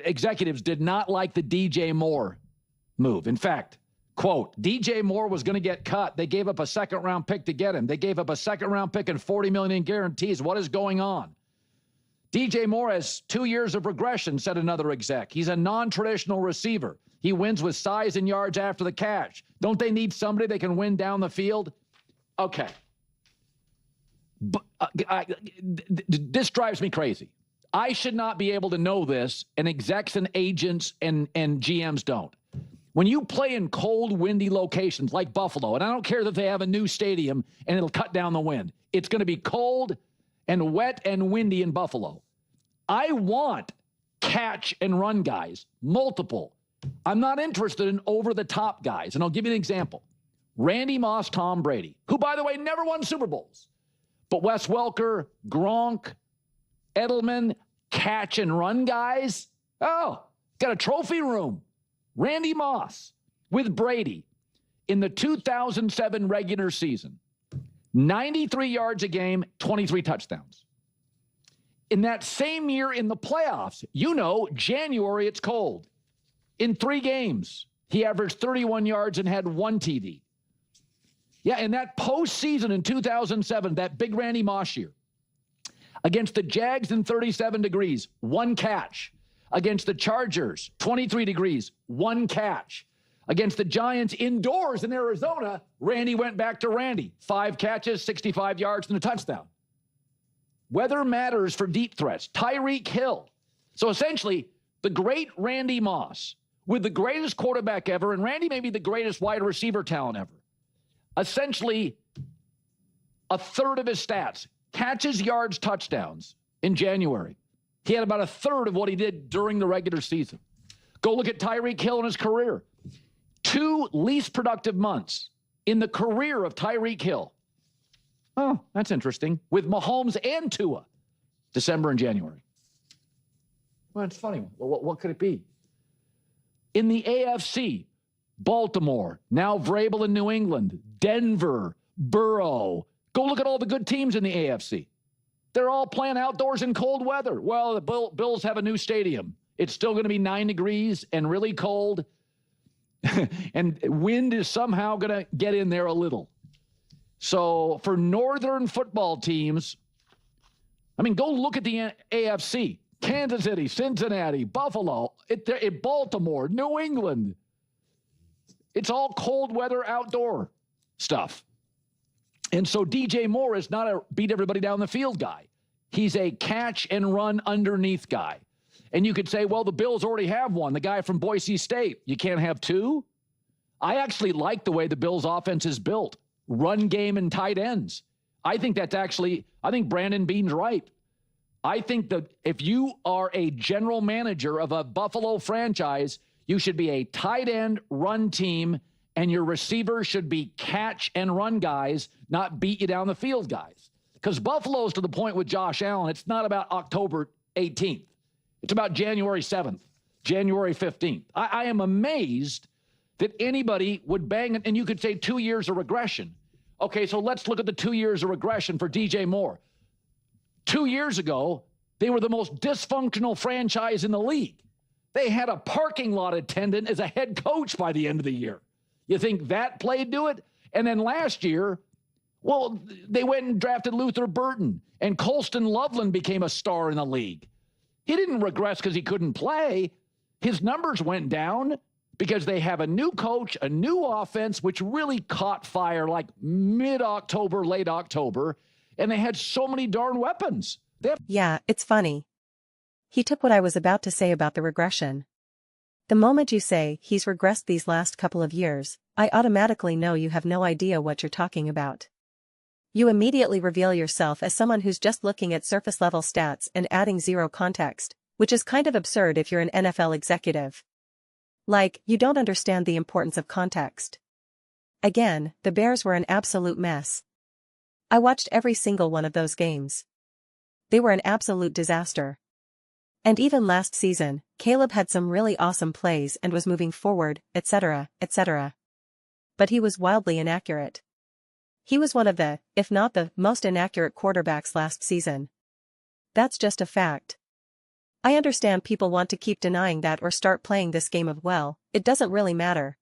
executives did not like the DJ Moore move. In fact, quote, DJ Moore was going to get cut. They gave up a second-round pick to get him. They gave up a second-round pick and $40 million in guarantees. What is going on? DJ Moore has 2 years of regression, said another exec. He's a non-traditional receiver. He wins with size and yards after the catch. Don't they need somebody that can win down the field? Okay. This drives me crazy. I should not be able to know this, and execs and agents and GMs don't. When you play in cold, windy locations like Buffalo, and I don't care that they have a new stadium and it'll cut down the wind, it's going to be cold and wet and windy in Buffalo. I want catch and run guys, multiple. I'm not interested in over-the-top guys, and I'll give you an example. Randy Moss, Tom Brady, who, by the way, never won Super Bowls. But Wes Welker, Gronk, Edelman, catch and run guys. Oh, got a trophy room. Randy Moss with Brady in the 2007 regular season. 93 yards a game, 23 touchdowns. In that same year in the playoffs, January it's cold. In 3 games, he averaged 31 yards and had 1 TD. Yeah, in that postseason in 2007, that big Randy Moss year, against the Jags in 37 degrees, 1 catch. Against the Chargers, 23 degrees, 1 catch. Against the Giants indoors in Arizona, Randy went back to Randy. 5 catches, 65 yards, and a touchdown. Weather matters for deep threats. Tyreek Hill. So essentially, the great Randy Moss with the greatest quarterback ever, and Randy may be the greatest wide receiver talent ever. Essentially, a third of his stats, catches, yards, touchdowns in January. He had about a third of what he did during the regular season. Go look at Tyreek Hill in his career. 2 least productive months in the career of Tyreek Hill. Oh, that's interesting. With Mahomes and Tua, December and January. Well, it's funny. Well, what could it be? In the AFC, Baltimore, now Vrabel in New England, Denver, Burrow. Go look at all the good teams in the AFC. They're all playing outdoors in cold weather. Well, the Bills have a new stadium. It's still going to be 9 degrees and really cold. And wind is somehow going to get in there a little. So for northern football teams, go look at the AFC. Kansas City, Cincinnati, Buffalo, Baltimore, New England. It's all cold weather outdoor stuff. And so DJ Moore is not a beat everybody down the field guy. He's a catch and run underneath guy. And you could say, well, the Bills already have one, the guy from Boise State. You can't have 2? I actually like the way the Bills offense is built. Run game and tight ends. I think Brandon Beane's right. I think that if you are a general manager of a Buffalo franchise, you should be a tight end run team, and your receivers should be catch and run guys, not beat you down the field guys. Because Buffalo's to the point with Josh Allen, it's not about October 18th. It's about January 7th, January 15th. I am amazed that anybody would bang it, and you could say 2 years of regression. Okay, so let's look at the 2 years of regression for DJ Moore. 2 years ago, they were the most dysfunctional franchise in the league. They had a parking lot attendant as a head coach by the end of the year. You think that played to it? And then last year, well, they went and drafted Luther Burton, and Colston Loveland became a star in the league. He didn't regress because he couldn't play. His numbers went down because they have a new coach, a new offense, which really caught fire like mid-October, late October, and they had so many darn weapons. Yeah, it's funny. He took what I was about to say about the regression. The moment you say he's regressed these last couple of years, I automatically know you have no idea what you're talking about. You immediately reveal yourself as someone who's just looking at surface-level stats and adding zero context, which is kind of absurd if you're an NFL executive. Like, you don't understand the importance of context. Again, the Bears were an absolute mess. I watched every single one of those games. They were an absolute disaster. And even last season, Caleb had some really awesome plays and was moving forward, etc., etc. But he was wildly inaccurate. He was one of the, if not the, most inaccurate quarterbacks last season. That's just a fact. I understand people want to keep denying that or start playing this game of, well, it doesn't really matter.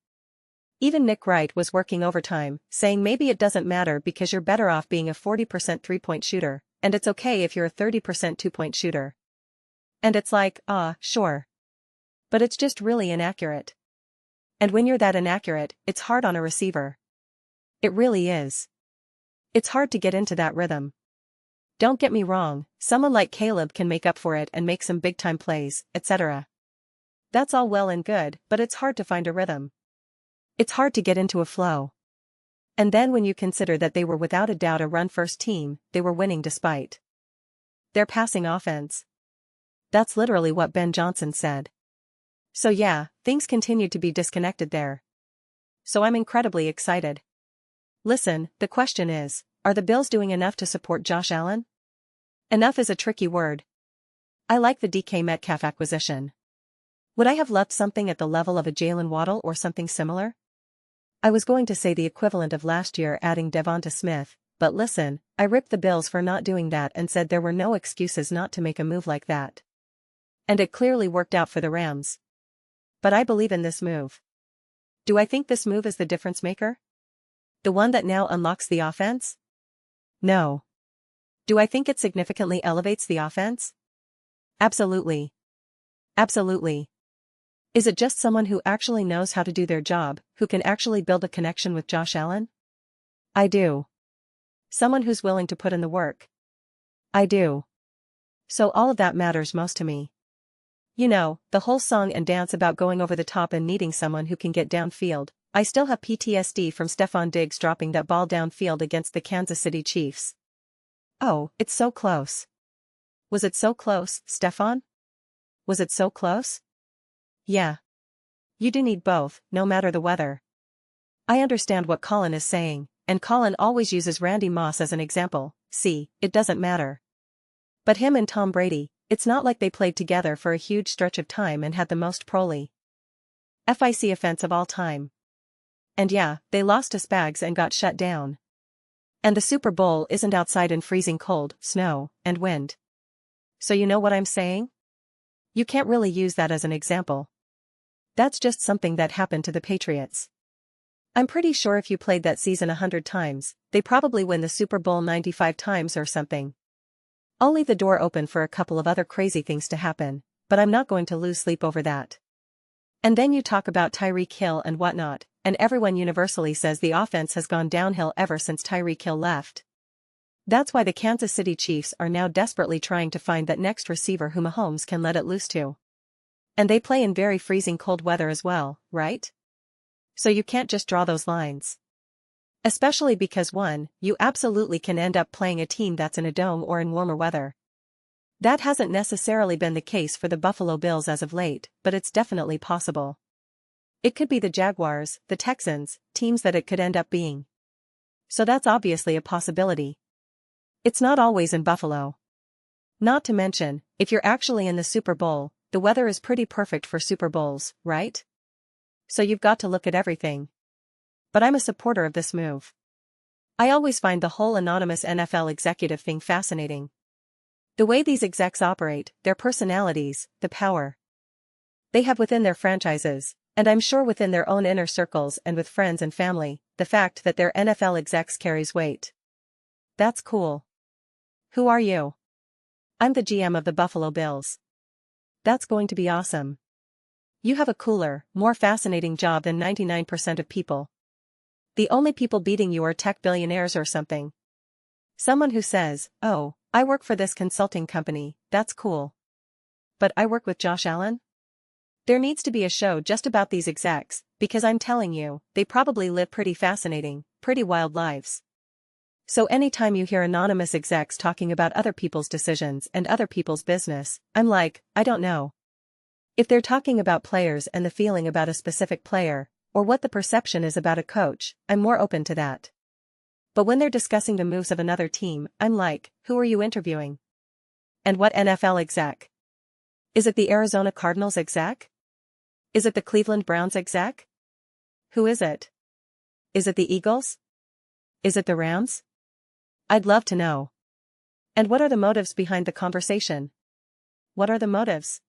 Even Nick Wright was working overtime, saying maybe it doesn't matter because you're better off being a 40% three-point shooter, and it's okay if you're a 30% two-point shooter. And it's like, sure. But it's just really inaccurate. And when you're that inaccurate, it's hard on a receiver. It really is. It's hard to get into that rhythm. Don't get me wrong, someone like Caleb can make up for it and make some big-time plays, etc. That's all well and good, but it's hard to find a rhythm. It's hard to get into a flow. And then when you consider that they were without a doubt a run-first team, they were winning despite their passing offense. That's literally what Ben Johnson said. So yeah, things continued to be disconnected there. So I'm incredibly excited. Listen, the question is, are the Bills doing enough to support Josh Allen? Enough is a tricky word. I like the DK Metcalf acquisition. Would I have loved something at the level of a Jalen Waddle or something similar? I was going to say the equivalent of last year adding Devonta Smith, but listen, I ripped the Bills for not doing that and said there were no excuses not to make a move like that. And it clearly worked out for the Rams. But I believe in this move. Do I think this move is the difference maker? The one that now unlocks the offense? No. Do I think it significantly elevates the offense? Absolutely. Absolutely. Is it just someone who actually knows how to do their job, who can actually build a connection with Josh Allen? I do. Someone who's willing to put in the work? I do. So all of that matters most to me. You know, the whole song and dance about going over the top and needing someone who can get downfield. I still have PTSD from Stefon Diggs dropping that ball downfield against the Kansas City Chiefs. Oh, it's so close. Was it so close, Stefon? Was it so close? Yeah. You do need both, no matter the weather. I understand what Colin is saying, and Colin always uses Randy Moss as an example. See, it doesn't matter. But him and Tom Brady, it's not like they played together for a huge stretch of time and had the most FIC offense of all time. And yeah, they lost to Spags and got shut down. And the Super Bowl isn't outside in freezing cold, snow, and wind. So you know what I'm saying? You can't really use that as an example. That's just something that happened to the Patriots. I'm pretty sure if you played that season 100 times, they probably win the Super Bowl 95 times or something. I'll leave the door open for a couple of other crazy things to happen, but I'm not going to lose sleep over that. And then you talk about Tyreek Hill and whatnot, and everyone universally says the offense has gone downhill ever since Tyreek Hill left. That's why the Kansas City Chiefs are now desperately trying to find that next receiver who Mahomes can let it loose to. And they play in very freezing cold weather as well, right? So you can't just draw those lines. Especially because 1, you absolutely can end up playing a team that's in a dome or in warmer weather. That hasn't necessarily been the case for the Buffalo Bills as of late, but it's definitely possible. It could be the Jaguars, the Texans, teams that it could end up being. So that's obviously a possibility. It's not always in Buffalo. Not to mention, if you're actually in the Super Bowl, the weather is pretty perfect for Super Bowls, right? So you've got to look at everything. But I'm a supporter of this move. I always find the whole anonymous NFL executive thing fascinating. The way these execs operate, their personalities, the power they have within their franchises, and I'm sure within their own inner circles and with friends and family, the fact that they're NFL execs carries weight. That's cool. Who are you? I'm the GM of the Buffalo Bills. That's going to be awesome. You have a cooler, more fascinating job than 99% of people. The only people beating you are tech billionaires or something. Someone who says, oh, I work for this consulting company, that's cool. But I work with Josh Allen? There needs to be a show just about these execs, because I'm telling you, they probably live pretty fascinating, pretty wild lives. So anytime you hear anonymous execs talking about other people's decisions and other people's business, I'm like, I don't know. If they're talking about players and the feeling about a specific player, or what the perception is about a coach, I'm more open to that. But when they're discussing the moves of another team, I'm like, who are you interviewing? And what NFL exec? Is it the Arizona Cardinals exec? Is it the Cleveland Browns exec? Who is it? Is it the Eagles? Is it the Rams? I'd love to know. And what are the motives behind the conversation? what are the motives?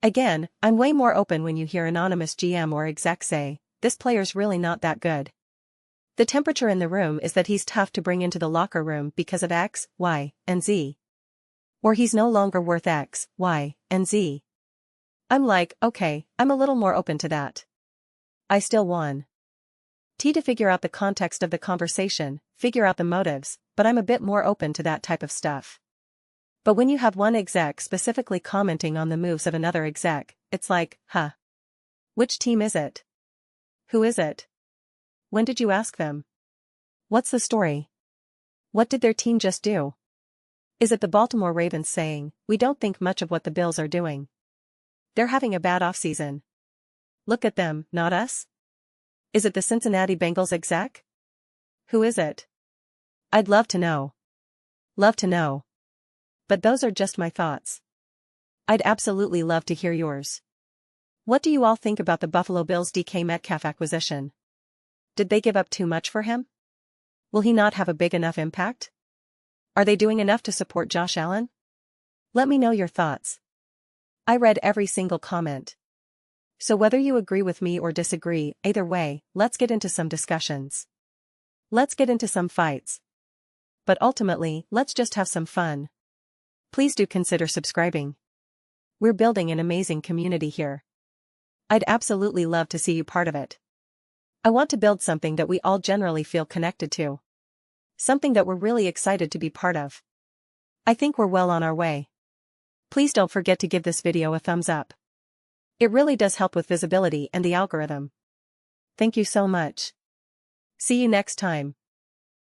Again, I'm way more open when you hear anonymous GM or exec say, this player's really not that good. The temperature in the room is that he's tough to bring into the locker room because of X, Y, and Z. Or he's no longer worth X, Y, and Z. I'm like, okay, I'm a little more open to that. I still won. To figure out the context of the conversation, figure out the motives, but I'm a bit more open to that type of stuff. But when you have one exec specifically commenting on the moves of another exec, it's like, huh. Which team is it? Who is it? When did you ask them? What's the story? What did their team just do? Is it the Baltimore Ravens saying, we don't think much of what the Bills are doing? They're having a bad offseason. Look at them, not us? Is it the Cincinnati Bengals exec? Who is it? I'd love to know. Love to know. But those are just my thoughts. I'd absolutely love to hear yours. What do you all think about the Buffalo Bills' DK Metcalf acquisition? Did they give up too much for him? Will he not have a big enough impact? Are they doing enough to support Josh Allen? Let me know your thoughts. I read every single comment. So whether you agree with me or disagree, either way, let's get into some discussions. Let's get into some fights. But ultimately, let's just have some fun. Please do consider subscribing. We're building an amazing community here. I'd absolutely love to see you part of it. I want to build something that we all generally feel connected to. Something that we're really excited to be part of. I think we're well on our way. Please don't forget to give this video a thumbs up. It really does help with visibility and the algorithm. Thank you so much. See you next time.